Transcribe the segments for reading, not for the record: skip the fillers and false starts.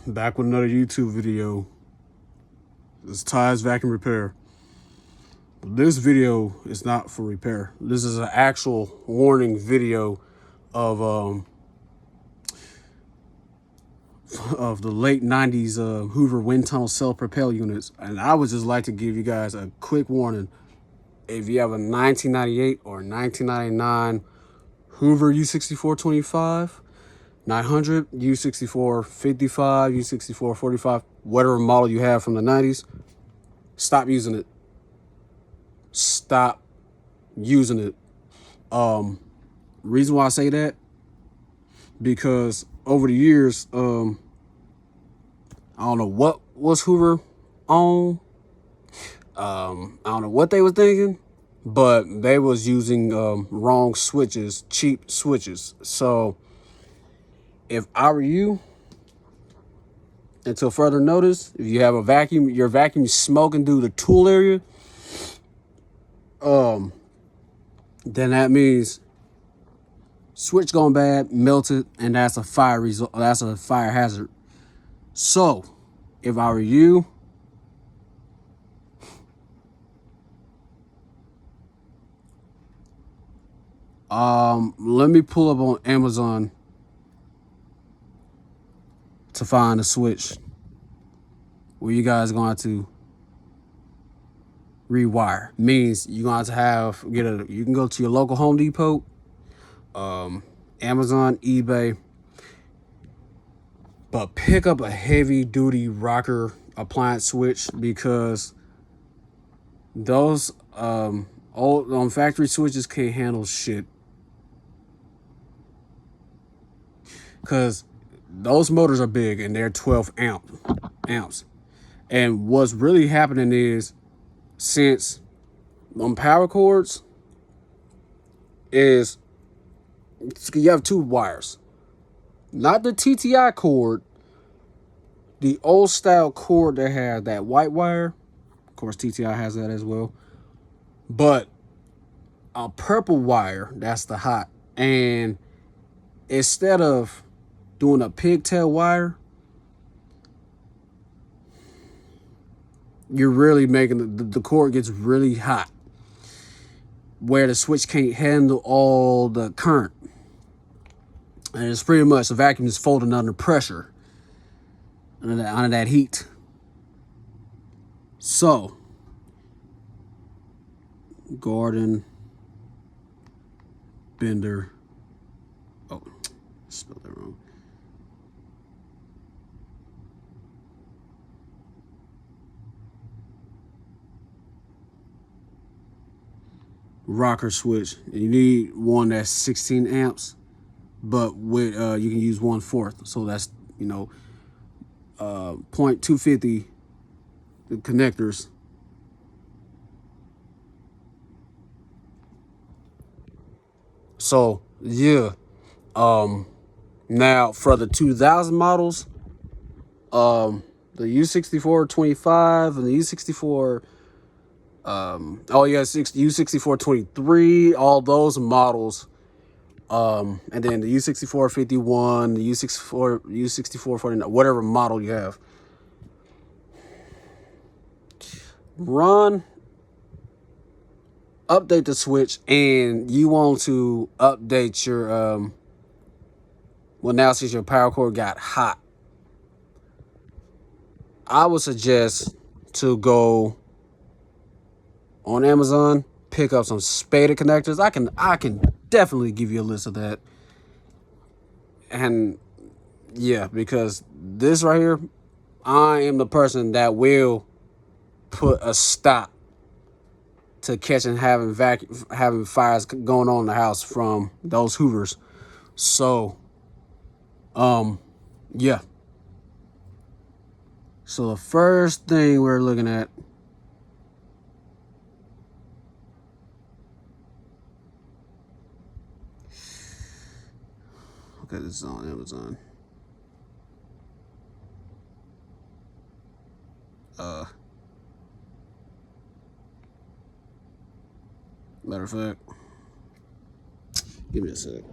Back with another YouTube video. It's Ty's Vacuum Repair. This video is not for repair. This is an actual warning video of the late 90s Hoover WindTunnel cell propel units. And I would just like to give you guys a quick warning. If you have a 1998 or 1999 Hoover U6425, 900, U6455, U6445, whatever model you have from the 90s, stop using it. Stop using it. Reason why I say that, because over the years, I don't know what was Hoover on. I don't know what they was thinking, but they was using wrong switches, cheap switches. So if I were you, until further notice, if you have a vacuum, your vacuum is smoking through the tool area, then that means switch gone bad, melted, and that's a fire result. That's a fire hazard. So if I were you, let me pull up on Amazon to find a switch where you guys are going to rewire. Means you're going to have you can go to your local Home Depot, Amazon, eBay, but pick up a heavy duty rocker appliance switch, because those old factory switches can't handle shit. Because those motors are big and they're 12 amps. And what's really happening is, since on power cords is, you have two wires, not the TTI cord, the old style cord that had that white wire. Of course, TTI has that as well, but a purple wire, that's the hot. And instead of doing a pigtail wire, you're really making the cord gets really hot, where the switch can't handle all the current. And it's pretty much the vacuum is folding under pressure, under that heat. So, Gordon Bender. Oh, spelled that wrong. Rocker switch. And you need one that's 16 amps, but with you can use 1/4. So that's 0.250 connectors. So yeah. Now for the 2000 models, the U6425 and the U64 U6423, all those models, and then the U6451, the U6449, whatever model you have, update the switch, and you want to update your now since your power cord got hot, I would suggest to go on Amazon, pick up some spaded connectors. I can definitely give you a list of that. And yeah, because this right here, I am the person that will put a stop to catching having fires going on in the house from those Hoovers. So yeah. So the first thing we're looking at, okay, this is on Amazon. Matter of fact, give me a sec.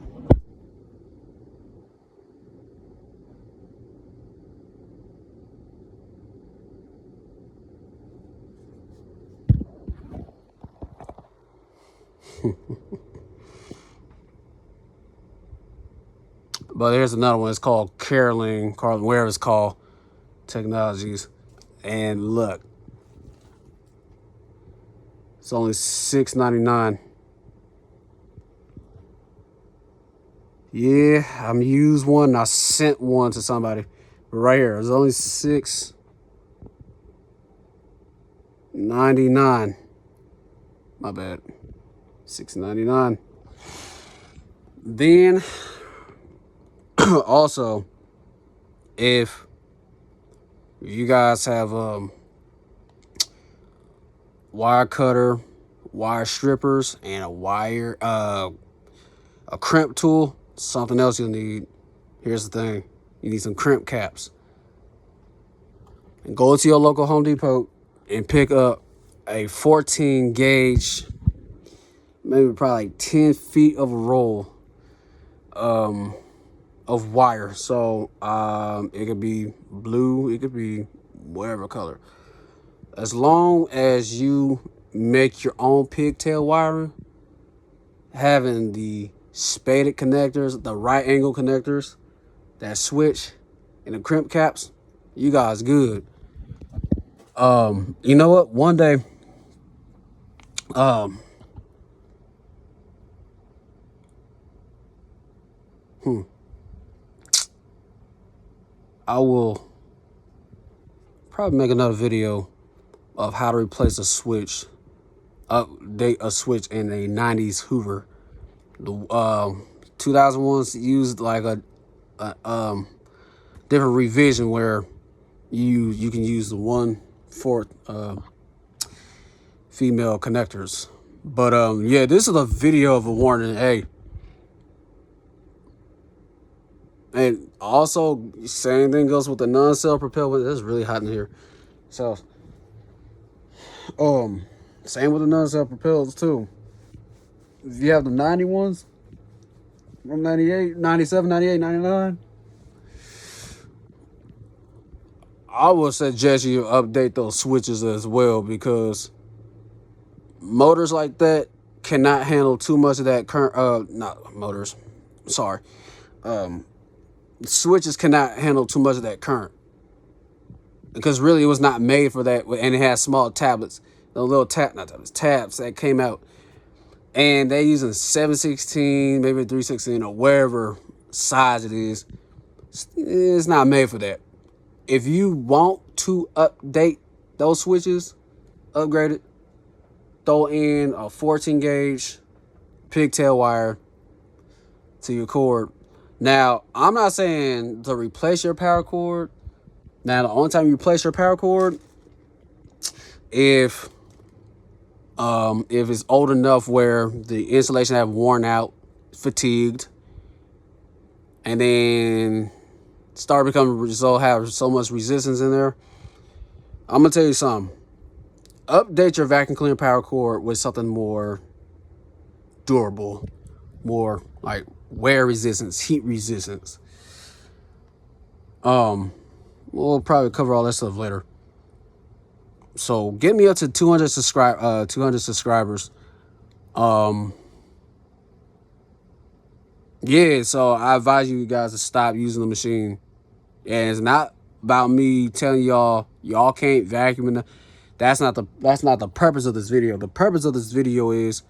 But there's another one. It's called Carolyn, whatever it's called, Technologies. And look, it's only $6.99. Yeah, I'm used one. I sent one to somebody. But right here, it's only $6.99. My bad. $6.99. Then also, if you guys have wire cutter, wire strippers, and a crimp tool, something else you'll need. Here's the thing: you need some crimp caps. And go to your local Home Depot and pick up a 14 gauge, maybe probably like 10 feet of a roll of wire. So it could be blue, it could be whatever color. As long as you make your own pigtail wiring, having the spaded connectors, the right angle connectors, that switch, and the crimp caps, you guys good. You know what? One day, I will probably make another video of how to replace a switch, update a switch in a 90s Hoover. The 2001s used like a different revision where you can use the 1/4 female connectors. But yeah, this is a video of a warning. Hey, and also same thing goes with the non-cell propelled one. It's really hot in here. So same with the non-cell propelleds too. If you have the 90 ones from 98, 97, 98, 99, I would suggest you update those switches as well, because motors like that cannot handle too much of that current. Not motors, sorry. Switches cannot handle too much of that current, because really it was not made for that. And it has small tablets, the little tabs that came out, and they using 716, maybe 316, or wherever size it is. It's not made for that. If you want to update those switches, upgrade it, throw in a 14 gauge pigtail wire to your cord. Now, I'm not saying to replace your power cord. Now, the only time you replace your power cord, if it's old enough where the insulation have worn out, fatigued, and then start becoming have so much resistance in there. I'm gonna tell you something. Update your vacuum cleaner power cord with something more durable, more like wear resistance, heat resistance. We'll probably cover all that stuff later. So get me up to 200 subscribers. Yeah, so I advise you guys to stop using the machine. And it's not about me telling y'all can't vacuum. That's not the purpose of this video. The purpose of this video is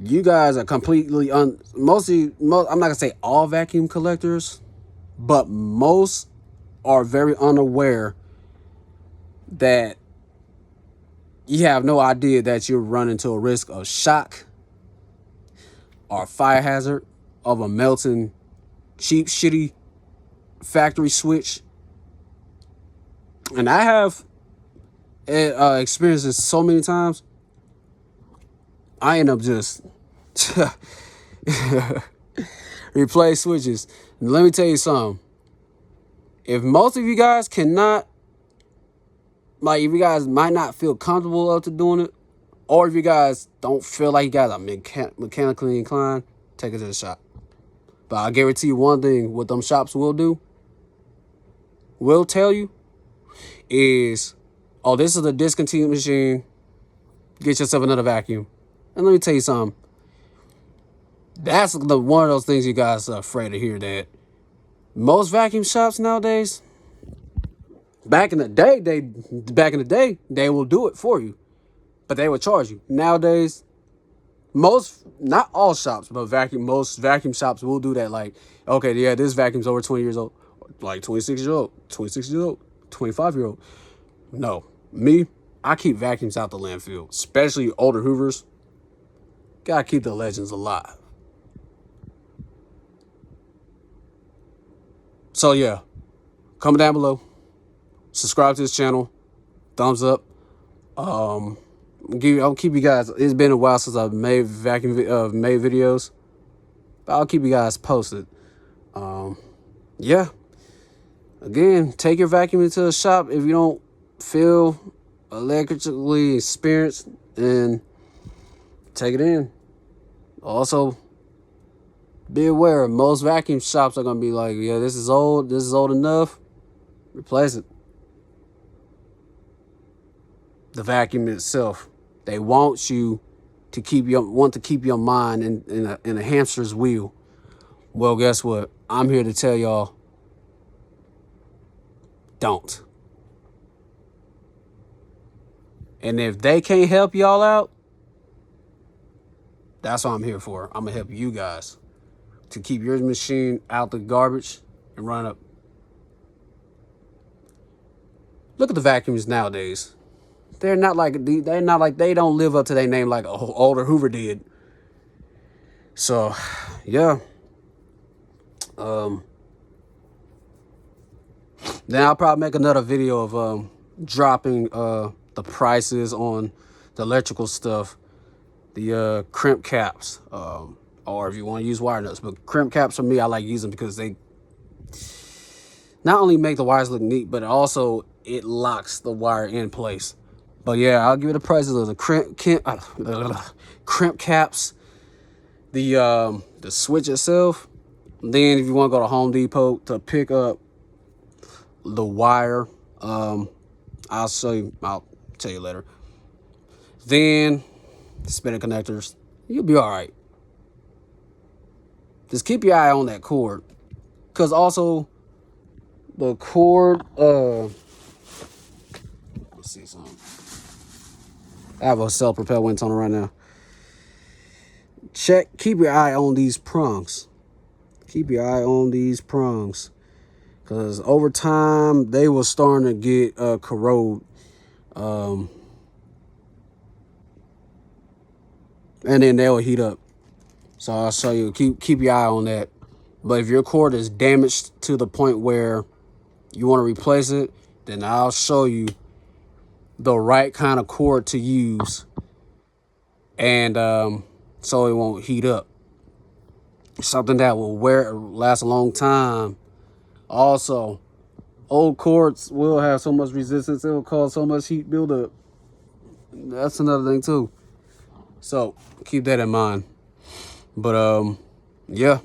you guys are completely most I'm not gonna say all vacuum collectors, but most are very unaware that you have no idea that you're running to a risk of shock or fire hazard of a melting cheap shitty factory switch. And I have experienced this so many times. I end up just replace switches. And let me tell you something. If most of you guys cannot, like, if you guys might not feel comfortable up to doing it, or if you guys don't feel like you guys are mechanically inclined, take it to the shop. But I guarantee you one thing: what them shops will tell you is, oh, this is a discontinued machine. Get yourself another vacuum. And let me tell you something. That's the one of those things you guys are afraid to hear, that most vacuum shops nowadays, back in the day, they will do it for you, but they will charge you. Nowadays, not all shops, but most vacuum shops will do that. Like, okay, yeah, this vacuum's over 20 years old, like 26 years old, 25-year old. No, I keep vacuums out the landfill, especially older Hoovers. Gotta keep the legends alive. So yeah, comment down below, subscribe to this channel, thumbs up. I'll keep you guys. It's been a while since I've made made videos, but I'll keep you guys posted. Yeah. Again, take your vacuum into a shop if you don't feel electrically experienced, and take it in. Also, be aware, most vacuum shops are gonna be like, yeah, this is old enough, replace it. The vacuum itself, they want you to keep your mind in a hamster's wheel. Well, guess what? I'm here to tell y'all, don't. And if they can't help y'all out, that's what I'm here for. I'm gonna help you guys to keep your machine out the garbage and run up. Look at the vacuums nowadays. They're not like they don't live up to their name like older Hoover did. So, yeah. Then I'll probably make another video of dropping the prices on the electrical stuff, the crimp caps, or if you want to use wire nuts. But crimp caps, for me, I like using because they not only make the wires look neat, but also it locks the wire in place. But yeah, I'll give you the prices of the crimp caps, the switch itself. Then if you want to go to Home Depot to pick up the wire, I'll tell you later. Then spinning connectors, you'll be all right. Just keep your eye on that cord, because also the cord, let's see something. I have a self-propelled WindTunnel right now. Keep your eye on these prongs. Keep your eye on these prongs, because over time they were starting to get corrode, and then they'll heat up. So I'll show you. Keep your eye on that. But if your cord is damaged to the point where you want to replace it, then I'll show you the right kind of cord to use, and so it won't heat up. Something that will last a long time. Also, old cords will have so much resistance, it will cause so much heat buildup. That's another thing too. So keep that in mind. But yeah,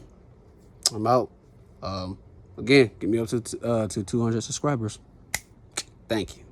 I'm out. Again, get me up to 200 subscribers. Thank you.